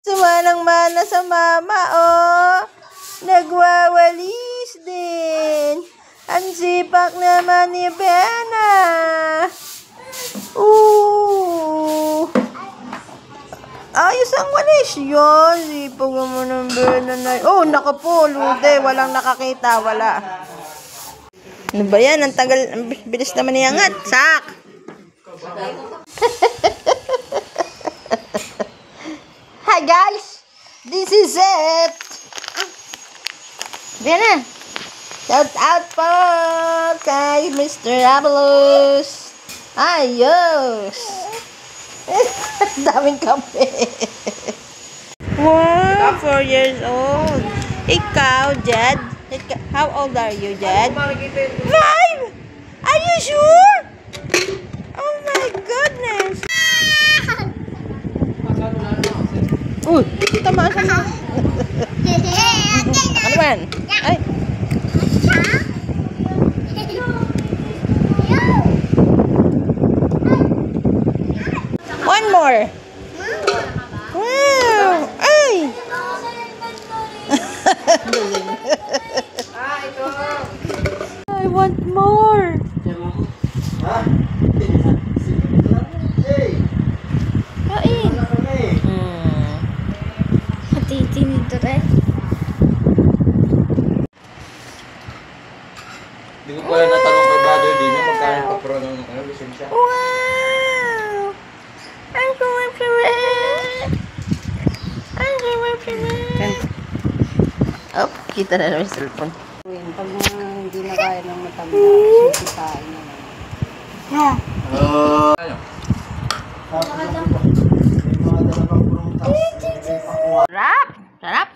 Sumanang-mana sa mama, oh. Nagwawalis din. Ang sipak naman ni Bena. Ayos ang walis yun. Sipag naman ng Bena na. Oh, naka po, lude. Walang nakakita, wala. Ano ba yan? Ang tagal, ang bilis naman niyangat. Sak! Hi guys! This is it! Bena! Shout out po kay Mr. Abelos! Ayos! Daming kape! Wow! 4 years old! Ikaw, Jed? How old are you, Jed? 5! Are you sure? Oh my goodness! Uy! Tamaan ka na! Ano man? Ay! One more! Wow! Ay! I want more! Kain! Matitinid rin. Hindi ko pala natanong kay Brother Dino magkano pa pro ng lisensya. Wow! Ang kumapimit! Ang kumapimit! Oh, kita na namin sa cellphone. Pag hindi na kaya ng matanda, sisipain na lang. Ano? Sarap! Sarap!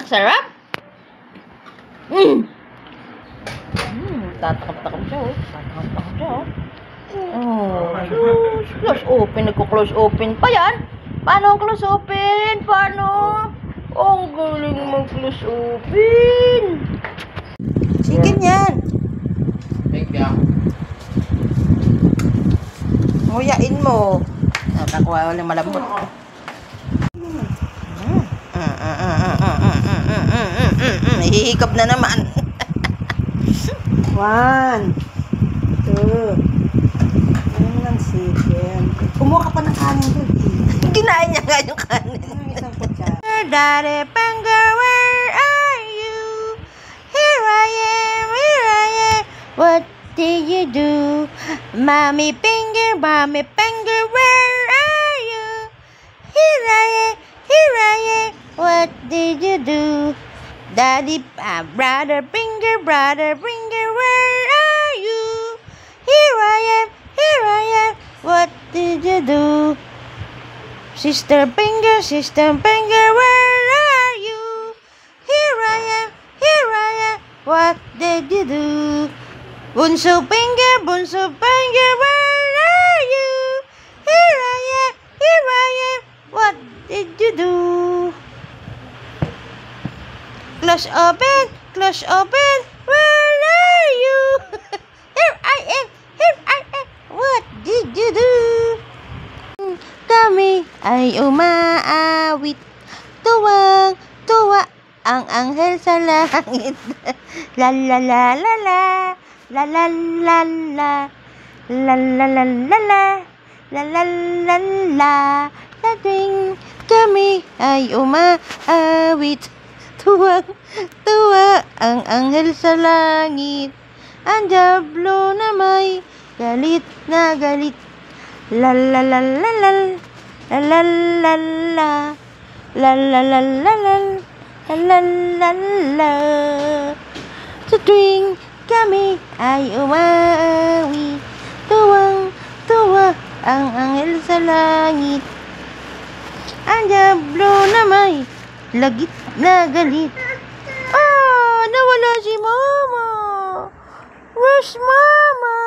Sarap! Tatakap-takap siya, oh. Tatakap-takap siya, oh. Oh, close open. Nagko-close open pa yan. Paano ang close open? Paano? Oh, ang galing mag-close open. Chicken yan. Thank you. Nguyain mo. Nakakuha ulit malambot. Hihikap na naman. 1, 2. Ayun lang chicken. Kumuha ka pa ng kanin doon. Kinain niya nga yung kanin. Isang kutsara. Daddy Finger, where are you? Here I am. What did you do? Mommy Finger, where are you? Here I am. What did you do? Daddy, Brother Finger, where are you? Here I am. What did you do? Sister Finger, where are you? Here I am. What did you do? Bunso Finger, where are you? Here I am. What did you do? Close open, where are you? Here I am. What did you do? Kami ay umaawit, tuwang-tuwa ang anghel sa langit. La la la la la, la la la la, la la la la la, la la la la. Sa tuwing kami ay umaawit, tuwang-tuwa ang anghel sa langit. Ang diablo na may galit na galit. La la la la la, la la la la, la la la la la, la la la. Sa tuwing kami ay umaawit, tuwang-tuwa ang anghel sa langit. Ang diablo na may lagit na galit. Nawala si Mama. Where's Mama?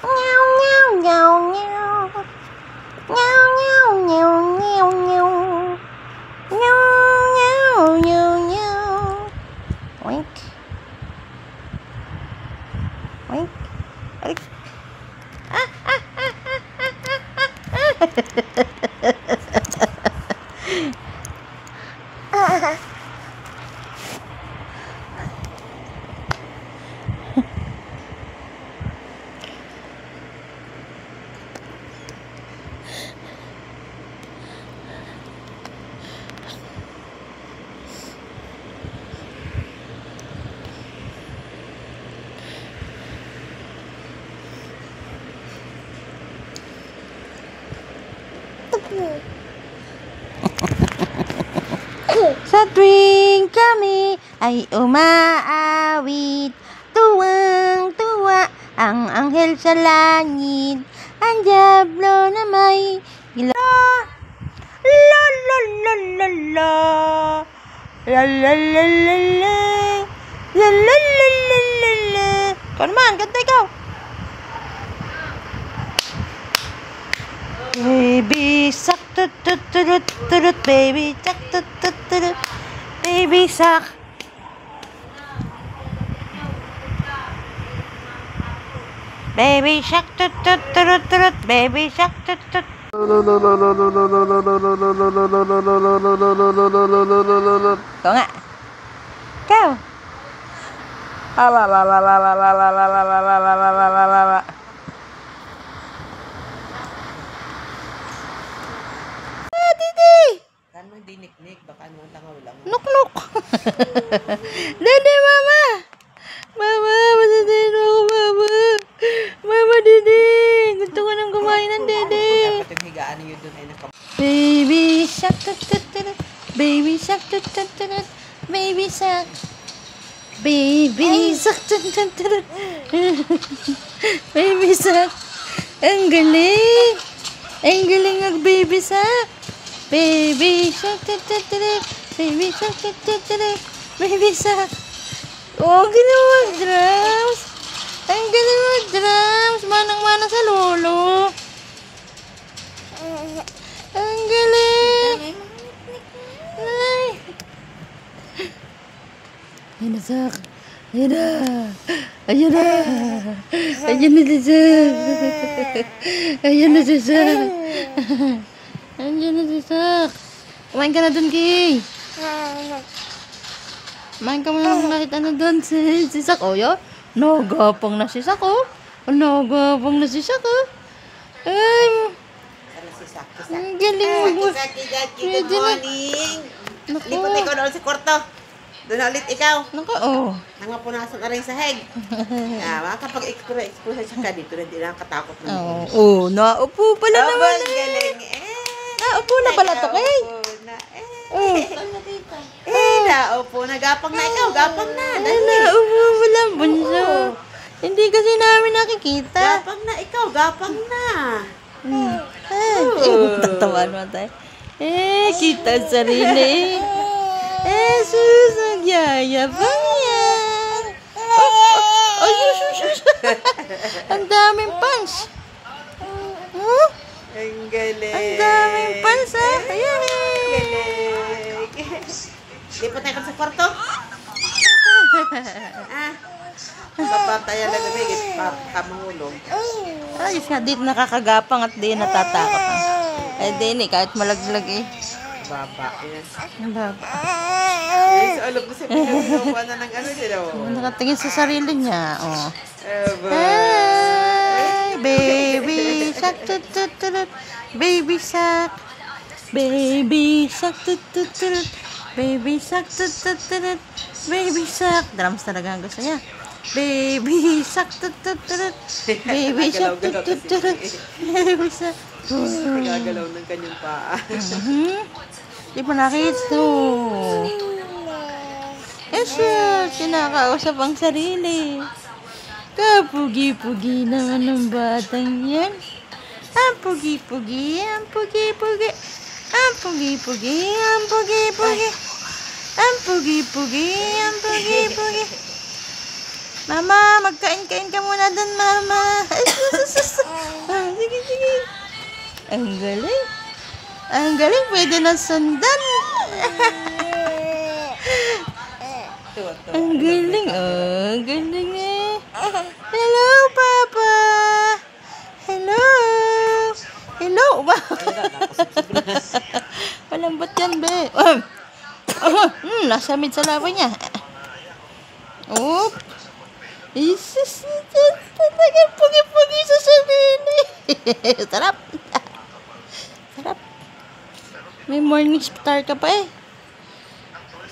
Meow, meow, meow, meow. Meow, meow, meow, meow, meow. Meow, meow, meow, meow. Wink. Wink. Wink. Sa tuwing kami ay umaawit, tuwang-tuwa ang anghel sa langit, ang diablo na may gila. La la la la la, la la la la la, la la la la la la. Ikaw naman, kanta ikaw. Baby shark, tut tut tut tut, baby shark, tut tut tut, baby shark. Baby shark, tut tut tut tut, baby shark, tut tut. Ikaw nga. Ikaw. Ano hindi niknik, baka ano langaw lang. Nuk-nuk. Dede, mama. Mama, matatayin ako, mama. Mama, dede. Gusto ko nang kumain ng dede. Dapat yung higaan niyo doon ay nakap... Baby shark, tut tut tut. Baby shark, tut tut tut. Baby shark. Baby shark, tut tut tut. Baby shark. Ang galing. Ang galing ang baby shark. Baby shark, tut tut tut. Baby shark, tut tut tut. Baby shark. Oh, galing mag-drums. Ang galing mag-drums. Manang-mana sa lolo. Ang galing. Ay. Ayun na, Sak. Ayun na. Ayun na. Ayun na si Sak. Ayun na si Sak. Ayun na si Sak. Kumain ka na dun, Kay. Kumain ka muna kahit ano dun. Si Sak, oh, yun. Nagapang na si Sak, oh. Nagapang na si Sak, oh. Ay, Ano si Saki? ang galing mo. Saki, Pwede good na. morning. Naku. Lipot ikaw doon sa kwarto. Doon na ulit ikaw. Naku, oh. Nangapunasan na rin sa heg. Makakapag-explore siya ka dito, hindi lang katakot na. Oh, oh, naupo pala naman. Ang galing. Naupo na pala to, Kay. Naupo na. Oh. Naupo na. Gapang na ikaw. Gapang na. Ay, Dali. naupo pala, bunso. Hindi kasi namin nakikita. Gapang na ikaw. Gapang na. Ay, tatawan mo tayo. Kita sarili. Sus, nagyayabang yan. Oh, sus. Ang daming pants. Huh? Ang galing. Ang daming pants, ah. Ayan Galing. Lipot na ikaw sa kwarto. Papatayan na lumigit. Kamangulong. Ayos nga, di nakakagapang at di natatakot. Eh, di ni, kahit malaglag eh. Baba. Yes. Ang baba. Yes, alam ko sa pinagawa na ng ano sila. Nakatingin sa sarili niya, oh. Aba. Hey, baby shark, tut tut tut. Baby shark. Baby shark, tut tut tut. Baby shark, tut tut tut. Baby shark. Drums talaga ang gusto niya. Baby shark, tut tut tut. Baby shark, tut tut tut. Baby shark. Nagagalaw ng kanyang paa. Di mo nakita. Yes, kinakausap ang sarili. Kapugi-pugi naman ng batang yan. Ang pugi-pugi, ang pugi-pugi. Ang pugi-pugi, ang pugi-pugi. Ang pugi pugi-pugi. Ang pugi-pugi. Mama, magkain-kain ka muna dun, Mama. Ay, sus. Sige, sige. Ang galing. Ang galing, pwede na sundan. Ang galing, oh. Ang galing eh. Hello, Papa. Hello. Hello. Palambot yan, be. Nasa mid sa laban niya. Oop. Isis. Talagang pugi-pugi sa sabili. Sarap. Sarap. May morning star ka pa eh.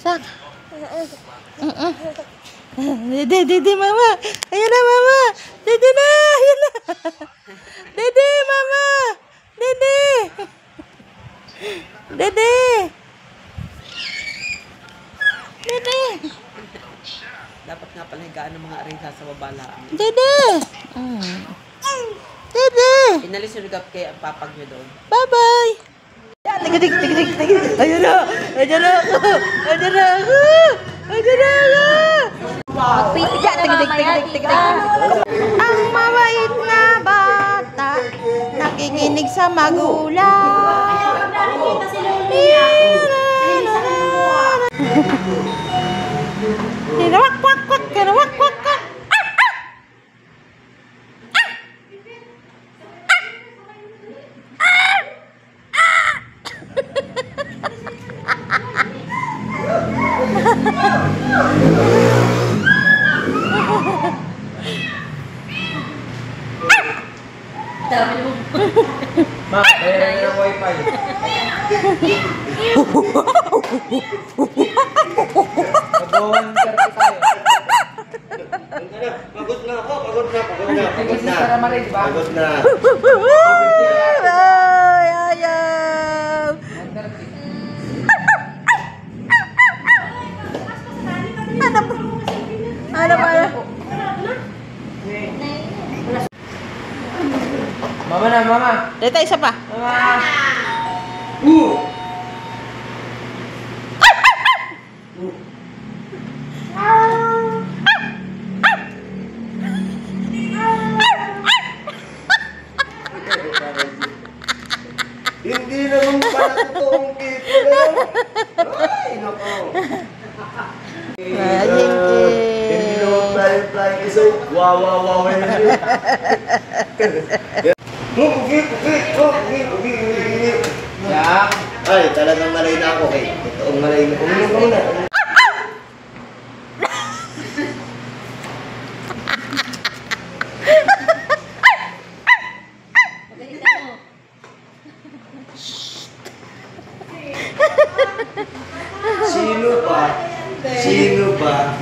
Sak. Dede, Mama. Ayan na, Mama. Dede na. Ayan na. Dede, Mama. Dede. Dede. Dede. Dapat nga pala higaan ng mga arisa sa babalaan. Dede. Dede. Inalis yung ligap kay ang papag nyo doon. Bye-bye. Tigidig. Ayan na. Ayan na ako. Ayan na ako. Ayan na ako. Tigidig. Ang mabait na bata, nakikinig sa magulang. Kinawak-kwak. Ma, kaya yung wifi. Mag-volunteer tayo. Pagod na. Pagod na. Ayaw. Ano ba? Mama. Dito, isa pa. Mama. Hindi naman pala totoong people yun. Ay, nako. Hindi naman flying isa. Wow. Yeah. Ay, talagang malay na ako. Okay, totoong malay na. Uminom ka muna. Sino ba?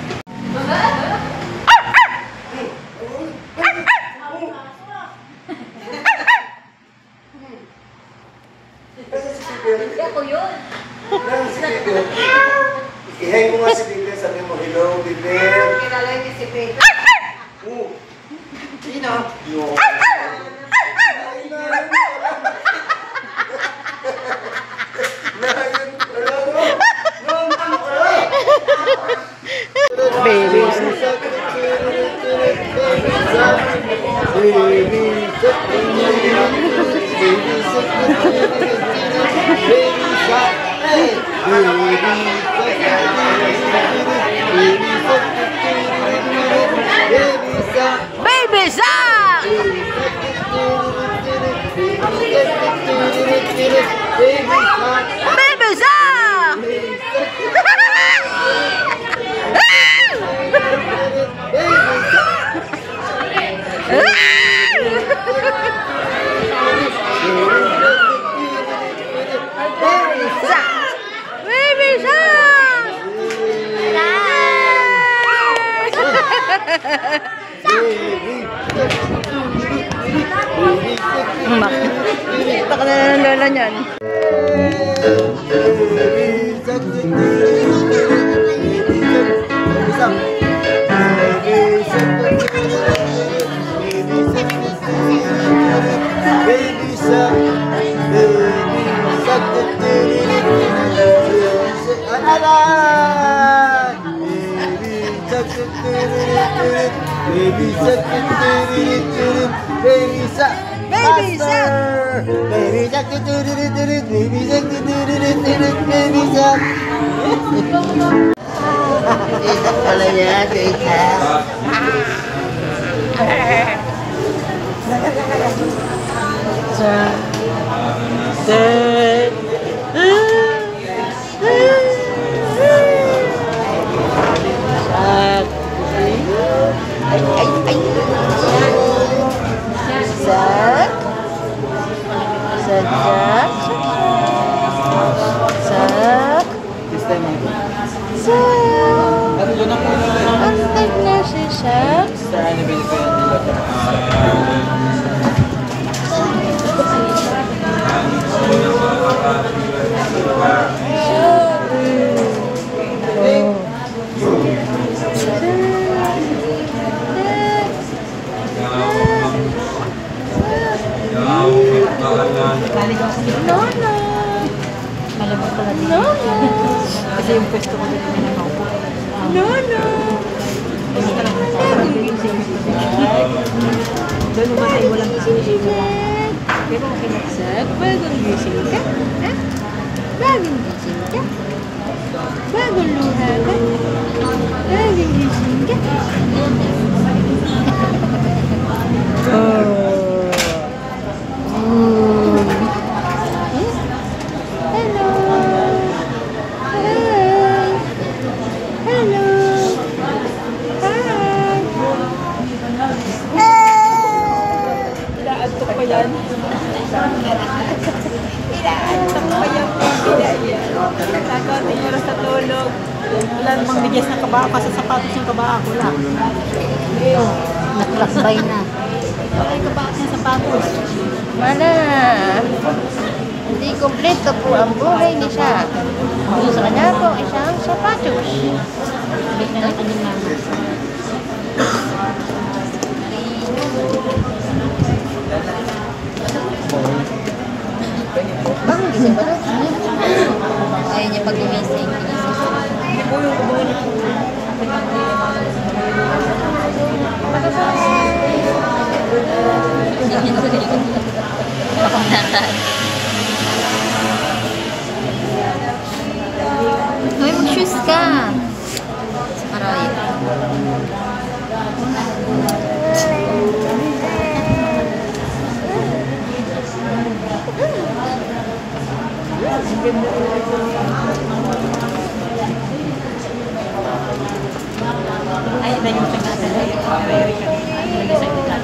Ako yun. I-hang mo nga si Peter, sabi mo, hello, Peter. Kilala niyo si Peter. Sino? No. Baby Shark! Baby Shark! Baby Shark! Baka na ng lola niyan. Baby Baby shark, baby shark, baby shark, baby shark, baby shark, baby shark. Ito pala yan, baby. Kasi yung pwesto ko dito may nakaupo. Doon umatay walang kasi. Pero okay na. Bagong gising ka? Ha? Bagong gising ka? Bagong luha ka? Bagong gising ka? Hello. Hi. Hello. Hi. Inaantok pa yan. Inaantok pa yan. Nakating oras sa tulog. Wala namang bigyas ng kabao kasi sapatos yung kabao ko lang. Naklakbay na. Wala yung kabao niya sapatos. Mana? Hindi kompleto po ang buhay ni siya. Gusto kanya po isang sapatos. Balik na natin yung mama. Bagong gising ba? Ayaw niya pag gumising. Hoy, mag-shoes ka. Aray. Ay, na yung sagatan. Yung sagatan.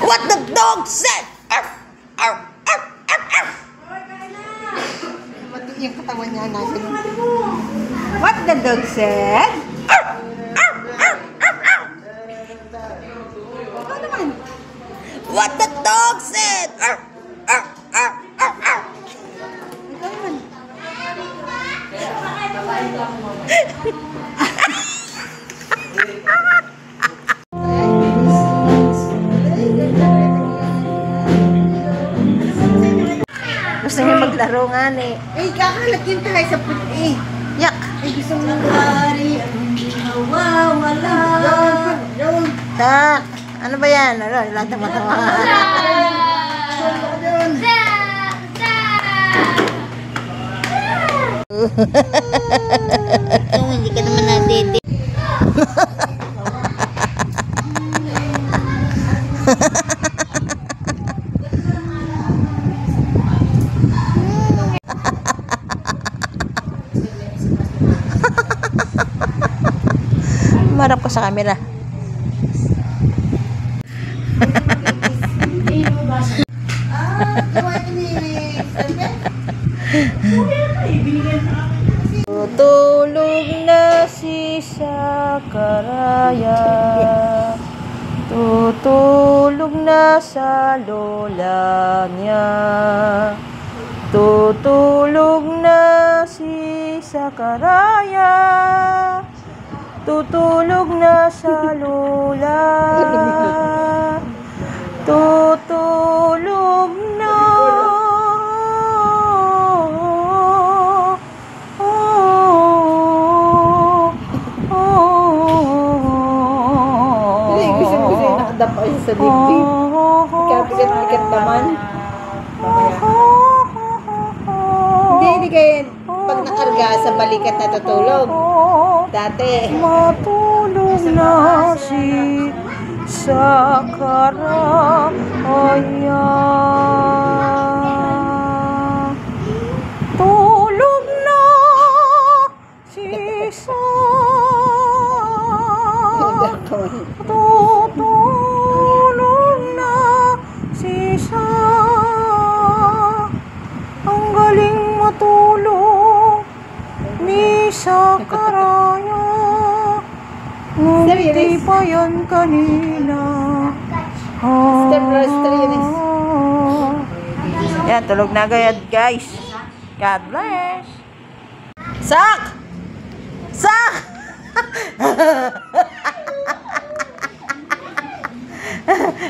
What the dog said? Arr, arr, arr, arr, arr. Mati yung katawan niya natin. What the dog said? Arr, arr, arr, arr, arr. Ano naman? What the dog said? Arr, arr, arr, arr, arr. Ikaw naman. Gusto niya maglaro nga ni. Eh, kakalat yun tayo sa puti. Yak! Ay, gusto mo nangyari. Wala. Doon. Tak! Ano ba yan? Ano? Lahat ng matawa. Doon. Kung hindi ka naman nadede. Marap ko sa camera. Tutulog na si Sakaraya. Tutulog na sa lola niya. Tutulog na si Sakaraya. Tutulog na sa lola. Tutulog na. Hindi, gusto nakadapa yun sa dibdib. Kapigat-pigat naman. Hindi kayo pag nakarga sa balikat natutulog. Dati. Matulog na si Sakaraya. Tulog na si Tutulog na si Ang galing matulog ni Sakaraya. Hindi pa yan kanina. Yan, tulog na agad, guys. God bless. Sak! Sak!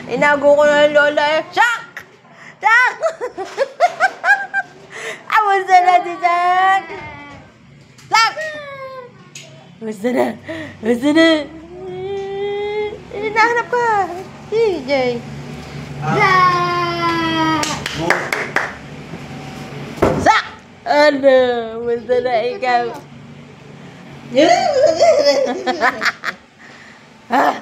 Inago ko na ng lola eh. Sak! Sak! Amusta na si Sak? Sak! Amusta na? Amusta na? Hinahanap ka. CJ. Sak! Ano? Amusta na ikaw? Ah!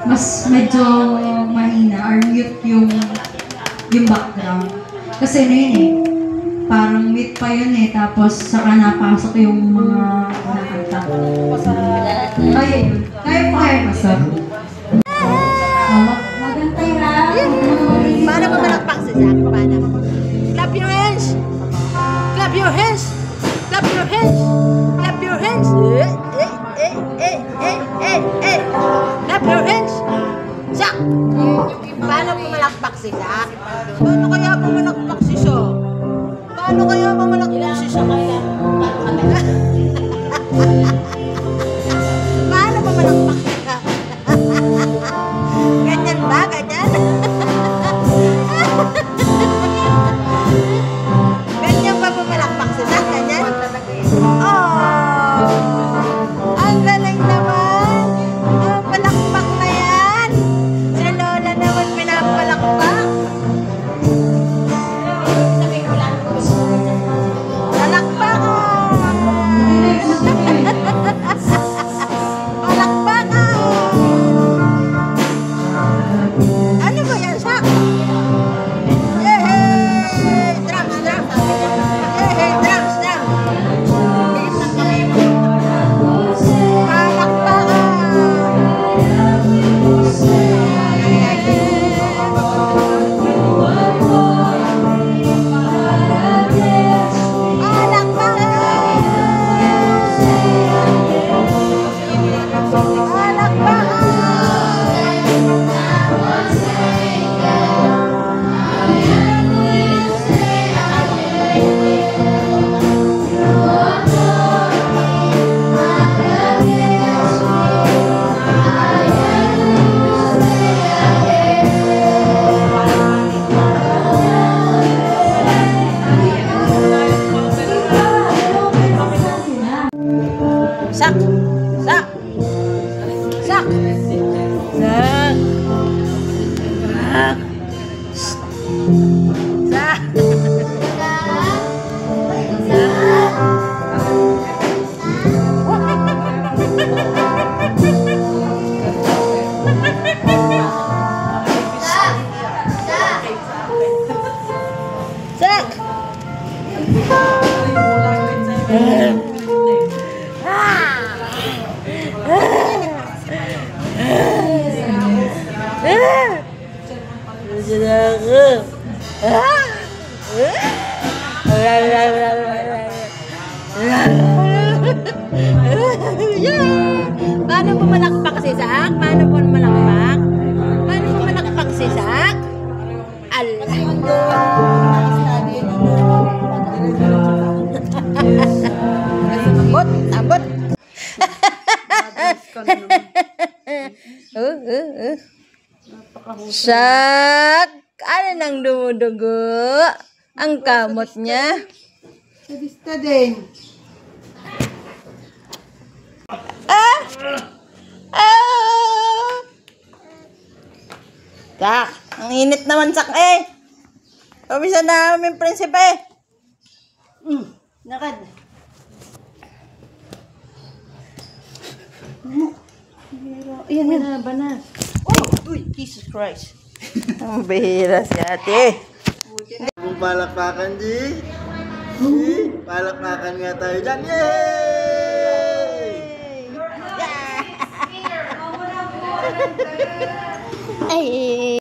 mas medyo mahina or mute yung background. Kasi ano yun eh, parang mute pa yun eh, tapos saka napasok yung mga nakanta. Kaya yun. Kaya po kayo pasok. Magantay ha. Paano ba malakpak si Zach? Paano? Clap your hands! Clap your hands! Clap your hands! Clap your hands! Clap your hands! Zach! Paano pumalakpak si Zach? Paano kaya pumalakpak si Sho? Paano kaya pumalakpak si Sho? Paano pumalakpak si Zach? Ganyan ba? Ganyan? Ganyan ba pumalakpak si Zach? Ganyan? Oh! Ang galing naman! Ang palakpak na yan! Si Lola naman pinapalakpak! Palakpakan! Palakpakan! Ano ba yan, Zach? Yehey! Drums, drums! Yehey! Drums, drums! Zach! Zach! Zach! Zach! Zach! Zach! Paano pumalakpak si Zach? Paano pumalakpak? Paano pumalakpak si Zach? Ambot, ambot. Zach, ano nang dumudugo? Ang kamot niya. Sadista din. Zach, ang init naman, Zach eh. Pabisa na namin prinsipe. Nakad. Ayan, yan. Bana. Oh, uy, Jesus Christ. Ang bihira si ate. Kung palakpakan, G. Palakpakan nga tayo dyan. Yay! Yeah! Ay,